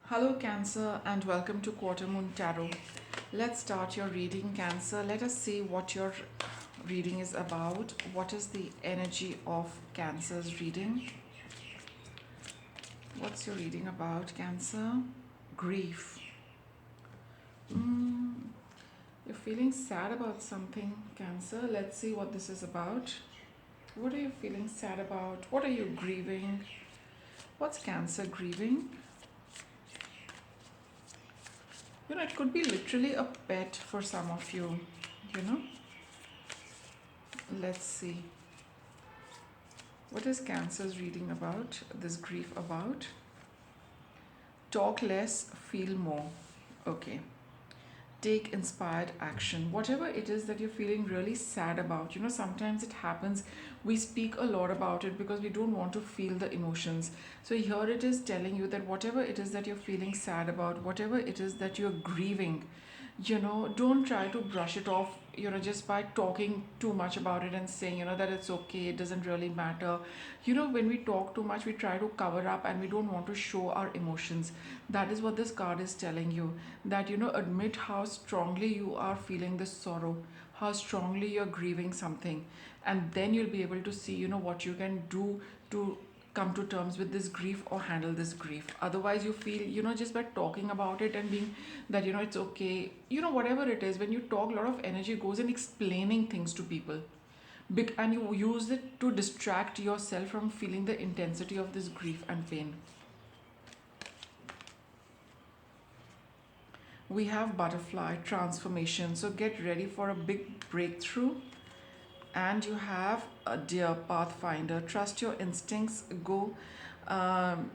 Hello, Cancer, and welcome to Quarter Moon Tarot. Let's start your reading, Cancer. Let us see what your reading is about. What is the energy of Cancer's reading? What's your reading about, Cancer? Grief. Mm, you're feeling sad about something, Cancer. Let's see what this is about. What are you feeling sad about? What are you grieving? What's Cancer grieving? It could be literally a pet for some of you, you know. Let's see. What is Cancer's reading about? This grief about? Talk less, feel more. Okay. Take inspired action. Whatever it is that you're feeling really sad about, sometimes it happens. We speak a lot about it because we don't want to feel the emotions. So here it is telling you that whatever it is that you're feeling sad about, whatever it is that you're grieving, don't try to brush it off, just by talking too much about it and saying, that it's okay, it doesn't really matter. When we talk too much, we try to cover up and we don't want to show our emotions. That is what this card is telling you, that, admit how strongly you are feeling this sorrow, how strongly you're grieving something, and then you'll be able to see, what you can do to come to terms with this grief or handle this grief. Otherwise you feel, just by talking about it and being that, it's okay, whatever it is, when you talk, a lot of energy goes in explaining things to people. And you use it to distract yourself from feeling the intensity of this grief and pain. We have butterfly transformation, so get ready for a big breakthrough. And you have a dear pathfinder, trust your instincts, go um,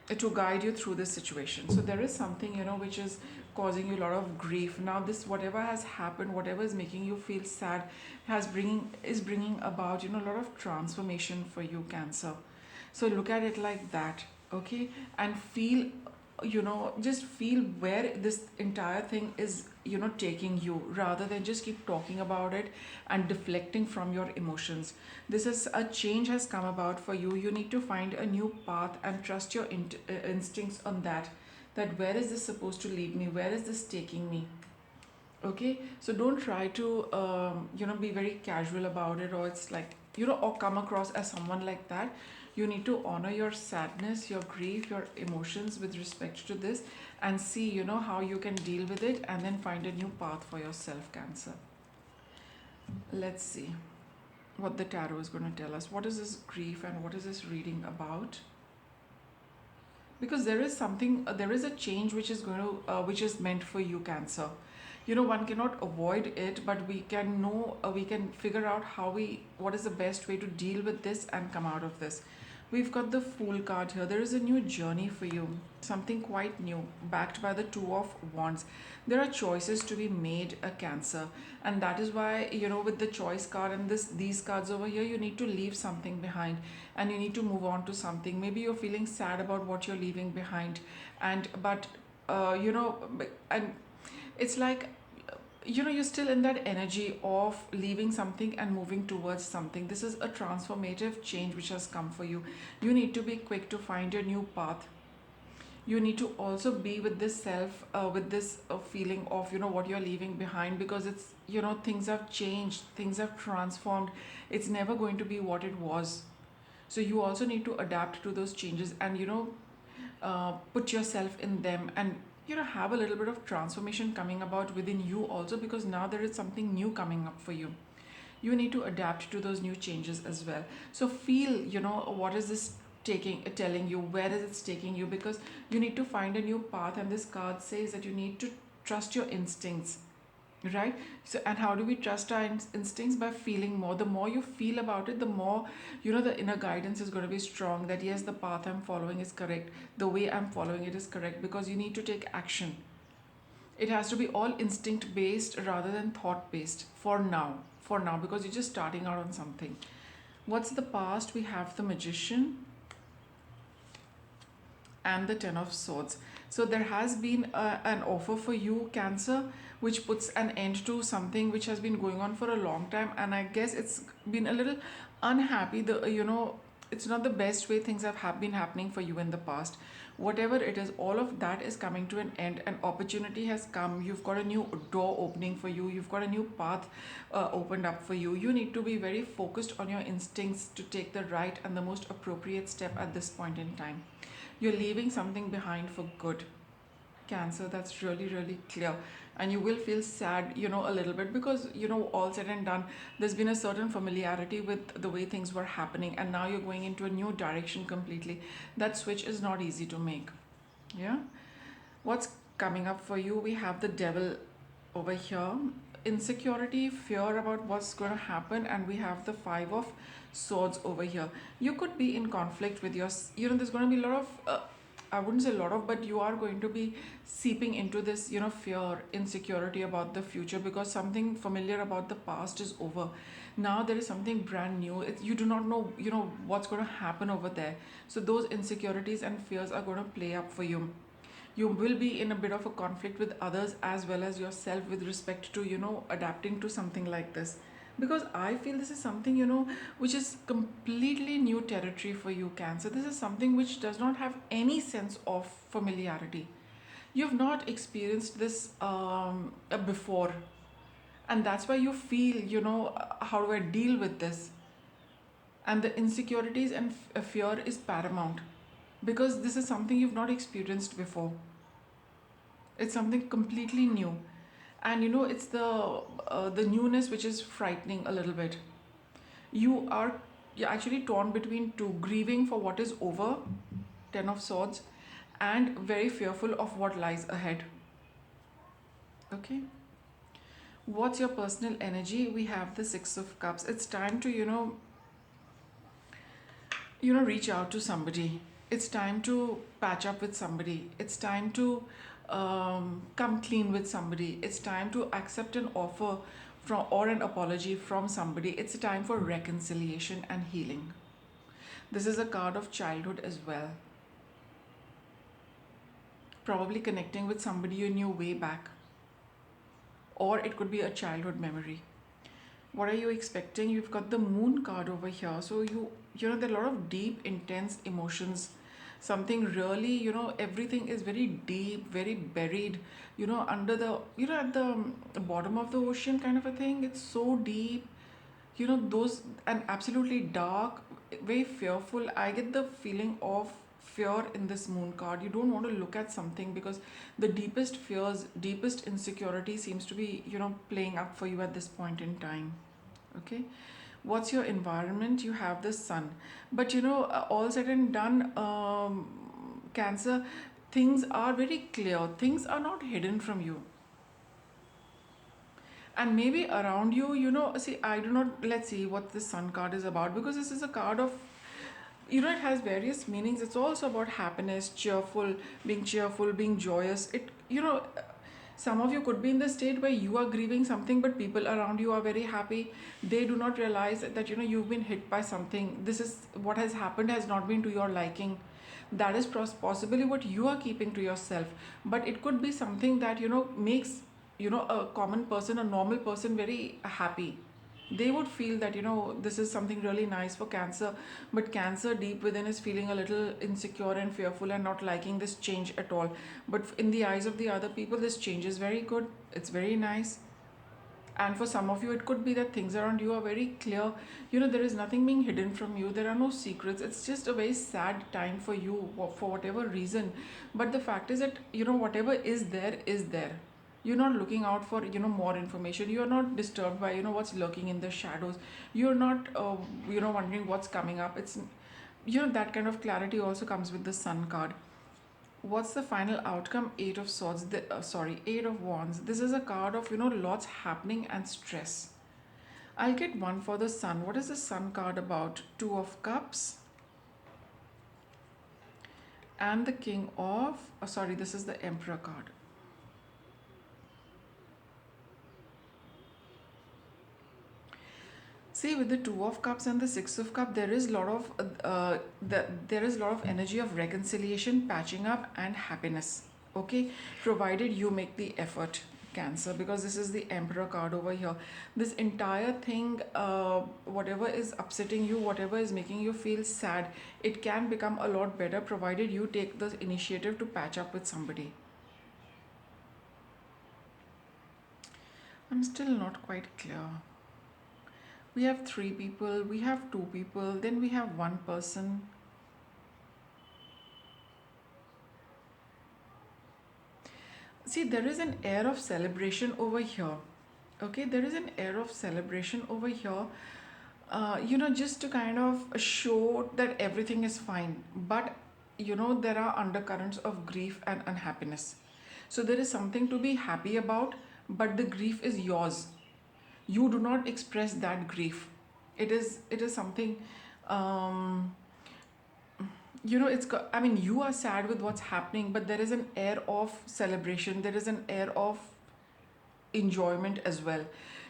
to guide you through this situation. So there is something, which is causing you a lot of grief now. This, whatever has happened, whatever is making you feel sad, is bringing about, a lot of transformation for you, Cancer. So look at it like that. Okay. And feel, just feel where this entire thing is, taking you, rather than just keep talking about it and deflecting from your emotions. This is a change has come about for you. You need to find a new path and trust your instincts on that where is this supposed to lead me, where is this taking me. Okay, so don't try to be very casual about it, or it's like, or come across as someone like that. You need to honor your sadness, your grief, your emotions with respect to this, and see, how you can deal with it, and then find a new path for yourself, Cancer. Let's see what the tarot is going to tell us. What is this grief and what is this reading about? Because there is something, there is a change which is going to which is meant for you, Cancer. One cannot avoid it, but we can know, we can figure out what is the best way to deal with this and come out of this. We've got the Fool card here. There is a new journey for you, something quite new, backed by the Two of Wands. There are choices to be made, a Cancer, and that is why, with the choice card and these cards over here, you need to leave something behind and you need to move on to something. Maybe you're feeling sad about what you're leaving behind, and but and it's like, you're still in that energy of leaving something and moving towards something. This is a transformative change which has come for you. You need to be quick to find your new path. You need to also be with this self, with this feeling of, what you're leaving behind, because it's, things have changed, things have transformed. It's never going to be what it was. So you also need to adapt to those changes, and put yourself in them, and have a little bit of transformation coming about within you also, because now there is something new coming up for you. You need to adapt to those new changes as well. So feel, what is this telling you, where is it taking you, because you need to find a new path, and this card says that you need to trust your instincts, right? So, and how do we trust our instincts? By feeling more. The more you feel about it, the more, the inner guidance is going to be strong, that yes, the path I'm following is correct, the way I'm following it is correct, because you need to take action. It has to be all instinct based rather than thought based for now, because you're just starting out on something. What's the past? We have the Magician and the Ten of Swords. So there has been an offer for you, Cancer, which puts an end to something which has been going on for a long time, and I guess it's been a little unhappy. It's not the best way things have been happening for you in the past. whatever it is, all of that is coming to an end. An opportunity has come, you've got a new door opening for you, you've got a new path opened up for you. You need to be very focused on your instincts to take the right and the most appropriate step at this point in time. You're leaving something behind for good, Cancer. That's really, really clear. And you will feel sad, a little bit, because, all said and done, there's been a certain familiarity with the way things were happening, and now you're going into a new direction completely. That switch is not easy to make. Yeah. What's coming up for you? We have the devil over here. Insecurity, fear about what's going to happen, and we have the five of swords over here. You could be in conflict with your, there's going to be a lot of I wouldn't say a lot of, but you are going to be seeping into this, fear, insecurity about the future, because something familiar about the past is over. Now there is something brand new. You do not know, what's going to happen over there. So those insecurities and fears are going to play up for you. You will be in a bit of a conflict with others as well as yourself with respect to, adapting to something like this. Because I feel this is something, which is completely new territory for you, Cancer. This is something which does not have any sense of familiarity. You've not experienced this before. And that's why you feel, how do I deal with this? And the insecurities and fear is paramount, because this is something you've not experienced before. It's something completely new. And it's the newness which is frightening a little bit. You're actually torn between two, grieving for what is over, 10 of swords, and very fearful of what lies ahead. Okay. What's your personal energy? We have the 6 of cups. It's time to reach out to somebody. It's time to patch up with somebody. It's time to come clean with somebody. It's time to accept an offer from or an apology from somebody. It's a time for reconciliation and healing. This is a card of childhood as well. Probably connecting with somebody you knew way back, or it could be a childhood memory. What are you expecting? You've got the moon card over here. So there are a lot of deep, intense emotions. Something really, everything is very deep, very buried, under the, at the bottom of the ocean kind of a thing. It's so deep, those, and absolutely dark, very fearful. I get the feeling of fear in this moon card. You don't want to look at something because the deepest fears, deepest insecurity seems to be, playing up for you at this point in time. Okay. What's your environment? You have the sun. But all said and done, Cancer, things are very clear. Things are not hidden from you. And maybe around you, see, I do not, let's see what this sun card is about, because this is a card of, it has various meanings. It's also about happiness, cheerful, being joyous. Some of you could be in the state where you are grieving something, but people around you are very happy. They do not realize that you've been hit by something. This is what has happened, has not been to your liking. That is possibly what you are keeping to yourself. But it could be something that makes a common person, a normal person, very happy. They would feel that this is something really nice for Cancer, but Cancer deep within is feeling a little insecure and fearful and not liking this change at all. But in the eyes of the other people, this change is very good. It's very nice. And for some of you, it could be that things around you are very clear. There is nothing being hidden from you. There are no secrets. It's just a very sad time for you for whatever reason. But the fact is that whatever is there is there. You're not looking out for more information. You're not disturbed by what's lurking in the shadows. You're not wondering what's coming up. It's that kind of clarity also comes with the sun card. What's the final outcome? 8 of swords. 8 of wands. This is a card of lots happening and stress. I'll get one for the sun. What is the sun card about? 2 of cups and the king of this is the emperor card. See, with the 2 of cups and the 6 of cups, there is a lot of energy of reconciliation, patching up, and happiness. Okay, provided you make the effort. Cancer, because this is the Emperor card over here. This entire thing, whatever is upsetting you, whatever is making you feel sad, it can become a lot better provided you take the initiative to patch up with somebody. I'm still not quite clear. We have three people, we have two people, then we have one person. See, there is an air of celebration over here. Okay, there is an air of celebration over here. Just to kind of show that everything is fine. But, there are undercurrents of grief and unhappiness. So there is something to be happy about, but the grief is yours. You do not express that grief. It is something, um, I mean, you are sad with what's happening, but there is an air of celebration, there is an air of enjoyment as well.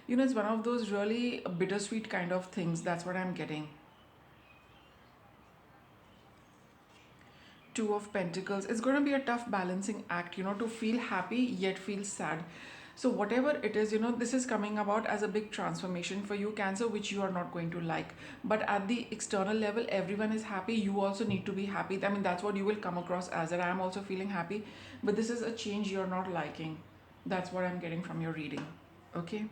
It's one of those really bittersweet kind of things. That's what I'm getting. Two of Pentacles. It's going to be a tough balancing act, to feel happy yet feel sad. So, whatever it is, this is coming about as a big transformation for you, Cancer, which you are not going to like. But at the external level, everyone is happy. You also need to be happy. I mean, that's what you will come across as, that I am also feeling happy. But this is a change you're not liking. That's what I'm getting from your reading. Okay?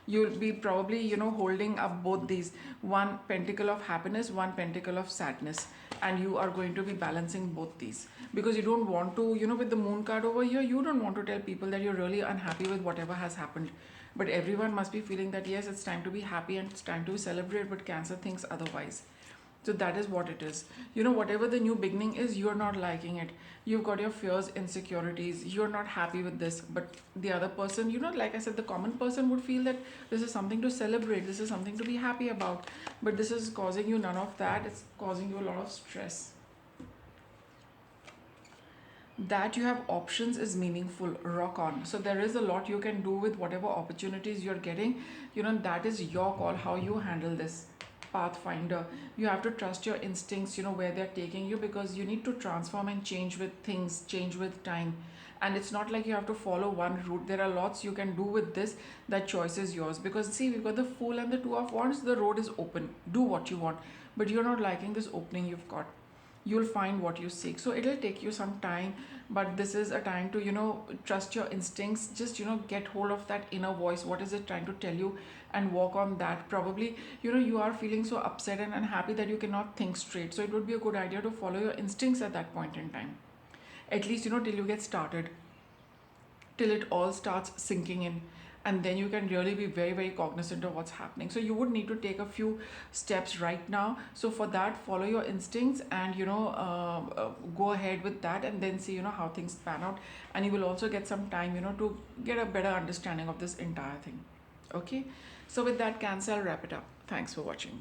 You'll be probably holding up both these, one pentacle of happiness, one pentacle of sadness, and you are going to be balancing both these, because you don't want to, with the moon card over here, you don't want to tell people that you're really unhappy with whatever has happened, but everyone must be feeling that yes, it's time to be happy and it's time to celebrate, but Cancer thinks otherwise. So that is what it is. Whatever the new beginning is, you're not liking it. You've got your fears, insecurities. You're not happy with this. But the other person, like I said, the common person would feel that this is something to celebrate. This is something to be happy about. But this is causing you none of that. It's causing you a lot of stress. That you have options is meaningful. Rock on. So there is a lot you can do with whatever opportunities you're getting. That is your call, how you handle this. Pathfinder, you have to trust your instincts, where they're taking you, because you need to transform and change with things, change with time. And it's not like you have to follow one route. There are lots you can do with this. That choice is yours, because see, we've got the Fool and the Two of Wands. The road is open, do what you want, but you're not liking this opening you've got. You'll find what you seek, so it'll take you some time, but this is a time to trust your instincts. Just get hold of that inner voice. What is it trying to tell you, and walk on that. Probably you are feeling so upset and unhappy that you cannot think straight, so it would be a good idea to follow your instincts at that point in time, at least till you get started, till it all starts sinking in, and then you can really be very, very cognizant of what's happening. So you would need to take a few steps right now. So for that, follow your instincts, and go ahead with that, and then see how things pan out, and you will also get some time to get a better understanding of this entire thing. Okay, so with that, Cancer, I'll wrap it up. Thanks for watching.